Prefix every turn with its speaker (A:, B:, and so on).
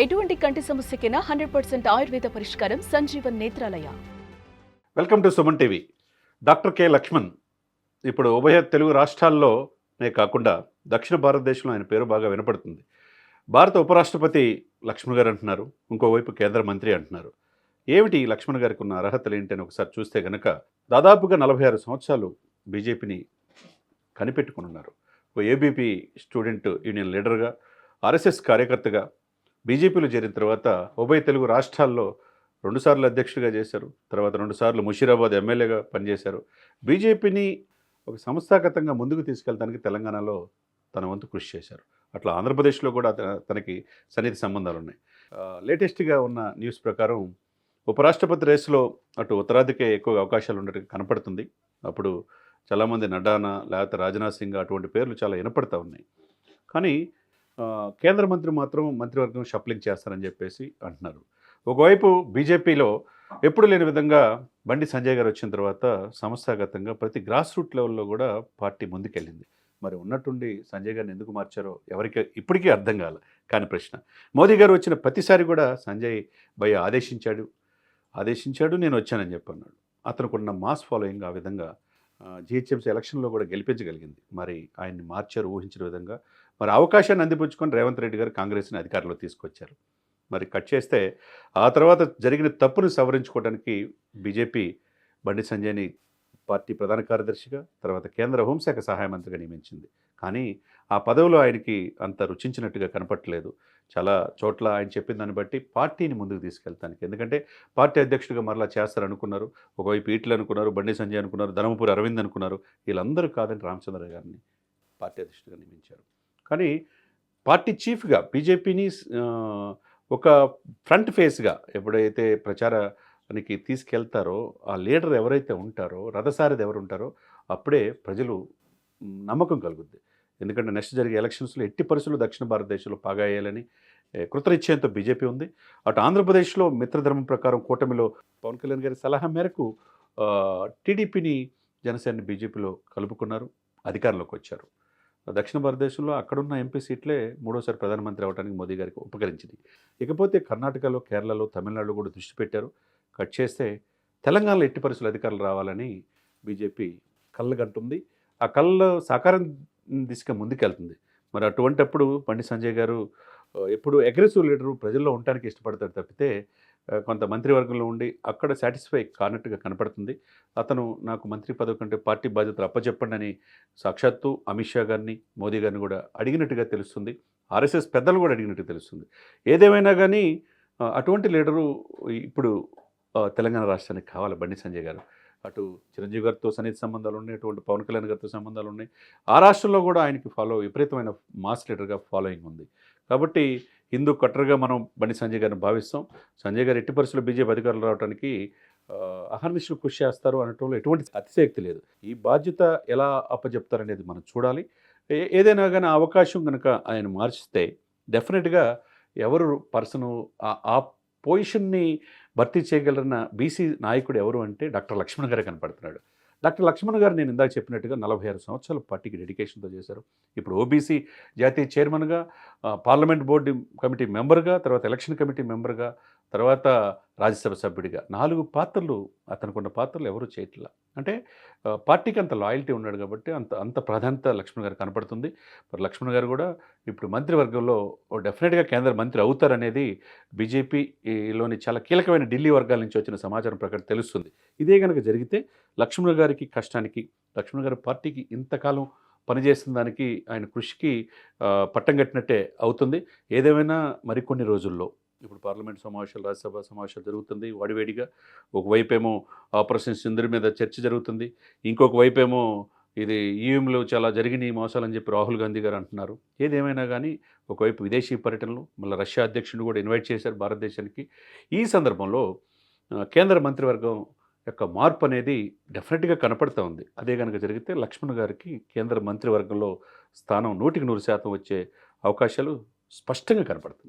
A: ఎటువంటి కంటి సమస్యకైనా 100% ఆయుర్వేద పరిష్కారం Sanjeevan Netralaya.
B: Welcome to Suman TV. Doctor K Lakshman ఇప్పుడు ఉభయ తెలుగు రాష్ట్రాల్లోనే కాకుండా దక్షిణ భారతదేశంలో ఆయన పేరు బాగా వినపడుతుంది. భారత ఉపరాష్ట్రపతి లక్ష్మణ్ గారు అంటున్నారు, ఇంకోవైపు కేంద్ర మంత్రి అంటున్నారు. ఏమిటి లక్ష్మణ్ గారికి ఉన్న అర్హతలు ఏంటి అని ఒకసారి చూస్తే కనుక దాదాపుగా 46 సంవత్సరాలు బీజేపీని కనిపెట్టుకుని ఉన్నారు. ఓ ఏబీపీ స్టూడెంట్ యూనియన్ లీడర్గా, ఆర్ఎస్ఎస్ కార్యకర్తగా బీజేపీలో చేరిన తర్వాత ఉభయ తెలుగు రాష్ట్రాల్లో 2 సార్లు అధ్యక్షుడిగా చేశారు. తర్వాత 2 సార్లు ముషీరాబాద్ ఎమ్మెల్యేగా పనిచేశారు. బీజేపీని ఒక సంస్థాగతంగా ముందుకు తీసుకెళ్ళడానికి తెలంగాణలో తన వంతు కృషి చేశారు. అట్లా ఆంధ్రప్రదేశ్లో కూడా తనకి సన్నిహిత సంబంధాలు ఉన్నాయి. లేటెస్ట్గా ఉన్న న్యూస్ ప్రకారం ఉపరాష్ట్రపతి రేసులో అటు ఉత్తరాదికే ఎక్కువ అవకాశాలు ఉన్నట్టు కనపడుతుంది. అప్పుడు చాలామంది నడ్డానా లేకపోతే రాజ్నాథ్ సింగ్ అటువంటి పేర్లు చాలా వినపడతా ఉన్నాయి. కానీ కేంద్ర మంత్రి మాత్రం మంత్రివర్గం షఫ్లింగ్ చేస్తారని చెప్పేసి అంటున్నారు. ఒకవైపు బీజేపీలో ఎప్పుడు లేని విధంగా బండి సంజయ్ గారు వచ్చిన తర్వాత సంస్థాగతంగా ప్రతి గ్రాస్ రూట్ లెవెల్లో కూడా పార్టీ ముందుకెళ్ళింది. మరి ఉన్నట్టుండి సంజయ్ గారిని ఎందుకు మార్చారో ఎవరికి ఇప్పటికీ అర్థం కాలే. కానీ ప్రశ్న, మోదీ గారు వచ్చిన ప్రతిసారి కూడా సంజయ్ భయ్య ఆదేశించాడు నేను వచ్చానని చెప్పన్నాడు. అతనుకున్న మాస్ ఫాలోయింగ్ ఆ విధంగా జిహెచ్ఎంసీ ఎలక్షన్లో కూడా గెలిపించగలిగింది. మరి ఆయన్ని మార్చారు ఊహించిన విధంగా. మరి అవకాశాన్ని అందిపుచ్చుకొని రేవంత్ రెడ్డి గారు కాంగ్రెస్ని అధికారంలో తీసుకొచ్చారు. మరి కట్ చేస్తే ఆ తర్వాత జరిగిన తప్పును సవరించుకోవడానికి బీజేపీ బండి సంజయ్ని పార్టీ ప్రధాన కార్యదర్శిగా, తర్వాత కేంద్ర హోంశాఖ సహాయ మంత్రిగా నియమించింది. కానీ ఆ పదవిలో ఆయనకి అంత రుచించినట్టుగా కనపట్టలేదు. చాలా చోట్ల ఆయన చెప్పిన దాన్ని బట్టి పార్టీని ముందుకు తీసుకెళ్తానికి, ఎందుకంటే పార్టీ అధ్యక్షుడిగా మరలా చేస్తారనుకున్నారు. ఒకవైపు ఈటలు అనుకున్నారు, బండి సంజయ్ అనుకున్నారు, ధర్మపురి అరవింద్ అనుకున్నారు. వీళ్ళందరూ కాదని రామచంద్ర గారిని పార్టీ అధ్యక్షుడిగా నియమించారు. కానీ పార్టీ చీఫ్గా బీజేపీని ఒక ఫ్రంట్ ఫేస్గా ఎప్పుడైతే ప్రచారానికి తీసుకెళ్తారో, ఆ లీడర్ ఎవరైతే ఉంటారో, రథసారథి ఎవరు ఉంటారో అప్పుడే ప్రజలు నమ్మకం కలుగుద్ది. ఎందుకంటే నెక్స్ట్ జరిగే ఎలక్షన్స్లో ఎట్టి పరిస్థితుల్లో దక్షిణ భారతదేశంలో పాగాయాలని కృతనిశ్చయంతో బీజేపీ ఉంది. అటు ఆంధ్రప్రదేశ్లో మిత్రధర్మం ప్రకారం కూటమిలో పవన్ కళ్యాణ్ గారి సలహా మేరకు టీడీపీని, జనసేనని బీజేపీలో కలుపుకున్నారు, అధికారంలోకి వచ్చారు. దక్షిణ భారతదేశంలో అక్కడున్న ఎంపీ సీట్లే మూడోసారి ప్రధానమంత్రి అవడానికి మోదీ గారికి ఉపకరించింది. ఇకపోతే కర్ణాటకలో, కేరళలో, తమిళనాడులో కూడా దృష్టి పెట్టారు. కట్ చేస్తే తెలంగాణలో ఎట్టి పరిస్థితులు అధికారులు రావాలని బీజేపీ కళ్ళగంటుంది. ఆ కళ్ళ సాకారం దిశగా ముందుకెళ్తుంది. మరి అటువంటప్పుడు బండి సంజయ్ గారు ఎప్పుడు అగ్రెసివ్ లీడరు, ప్రజల్లో ఉండటానికి ఇష్టపడతాడు తప్పితే కొంత మంత్రివర్గంలో ఉండి అక్కడ సాటిస్ఫై కానట్టుగా కనపడుతుంది. అతను నాకు మంత్రి పదవి కంటే పార్టీ బాధ్యతలు అప్పచెప్పండి అని సాక్షాత్తు అమిత్ షా గారిని, మోదీ గారిని కూడా అడిగినట్టుగా తెలుస్తుంది. ఆర్ఎస్ఎస్ పెద్దలు కూడా అడిగినట్టుగా తెలుస్తుంది. ఏదేమైనా కానీ అటువంటి లీడరు ఇప్పుడు తెలంగాణ రాష్ట్రానికి కావాలి బండి సంజయ్ గారు. అటు చిరంజీవి గారితో సన్నిహిత సంబంధాలు ఉన్నాయి, అటువంటి పవన్ కళ్యాణ్ గారితో సంబంధాలు ఉన్నాయి. ఆ రాష్ట్రంలో కూడా ఆయనకి విపరీతమైన మాస్ లీడర్గా ఫాలోయింగ్ ఉంది. కాబట్టి హిందూ కట్టర్గా మనం బండి సంజయ్ గారిని భావిస్తాం. సంజయ్ గారు ఎట్టి పరిస్థితుల్లో బీజేపీ అధికారులు రావడానికి అహర్నిశలు కృషి చేస్తారు అనటంలో ఎటువంటి అతిశయోక్తి లేదు. ఈ బాధ్యత ఎలా అప్పచెప్తారనేది మనం చూడాలి. ఏదైనా కానీ అవకాశం కనుక ఆయన మార్చితే డెఫినెట్గా ఎవరు పర్సను ఆ పొజిషన్ని భర్తీ చేయగలరన్న బీసీ నాయకుడు ఎవరు అంటే డాక్టర్ లక్ష్మణ్ గారే కనపడుతున్నాడు. డాక్టర్ లక్ష్మణ్ గారు నేను ఇందాక చెప్పినట్టుగా 46 సంవత్సరాలు పార్టీకి డెడికేషన్తో చేశారు. ఇప్పుడు ఓబీసీ జాతీయ చైర్మన్గా, పార్లమెంట్ బోర్డు కమిటీ మెంబర్గా, తర్వాత ఎలక్షన్ కమిటీ మెంబర్గా, తర్వాత రాజ్యసభ సభ్యుడిగా 4 పాత్రలు, అతనుకున్న పాత్రలు ఎవరు చేయట్లా. అంటే పార్టీకి అంత లాయల్టీ ఉన్నాడు కాబట్టి అంత ప్రాధాన్యత లక్ష్మణ్ గారు కనపడుతుంది. మరి లక్ష్మణ్ గారు కూడా ఇప్పుడు మంత్రివర్గంలో డెఫినెట్గా కేంద్ర మంత్రి అవుతారనేది బీజేపీలోని చాలా కీలకమైన ఢిల్లీ వర్గాల నుంచి వచ్చిన సమాచారం ప్రకారం తెలుస్తుంది. ఇదే కనుక జరిగితే లక్ష్మణ్ గారికి కష్టానికి, లక్ష్మణ్ గారి పార్టీకి ఇంతకాలం పనిచేసిన దానికి, ఆయన కృషికి పట్టం కట్టినట్టే అవుతుంది. ఏదేమైనా మరికొన్ని రోజుల్లో ఇప్పుడు పార్లమెంట్ సమావేశాలు, రాజ్యసభ సమావేశాలు జరుగుతుంది వాడివేడిగా. ఒకవైపేమో ఆపరేషన్ సింధూర్ మీద చర్చ జరుగుతుంది, ఇంకొక వైపేమో ఇది ఈవీఎంలు చాలా జరిగినాయి మోసాలని చెప్పి రాహుల్ గాంధీ గారు అంటున్నారు. ఏదేమైనా కానీ ఒకవైపు విదేశీ పర్యటనలు, మళ్ళీ రష్యా అధ్యక్షుడిని కూడా ఇన్వైట్ చేశారు భారతదేశానికి. ఈ సందర్భంలో కేంద్ర మంత్రివర్గం యొక్క మార్పు అనేది డెఫినెట్గా కనపడుతూ ఉంది. అదే కనుక జరిగితే లక్ష్మణ్ గారికి కేంద్ర మంత్రివర్గంలో స్థానం 100% వచ్చే అవకాశాలు స్పష్టంగా కనపడుతుంది.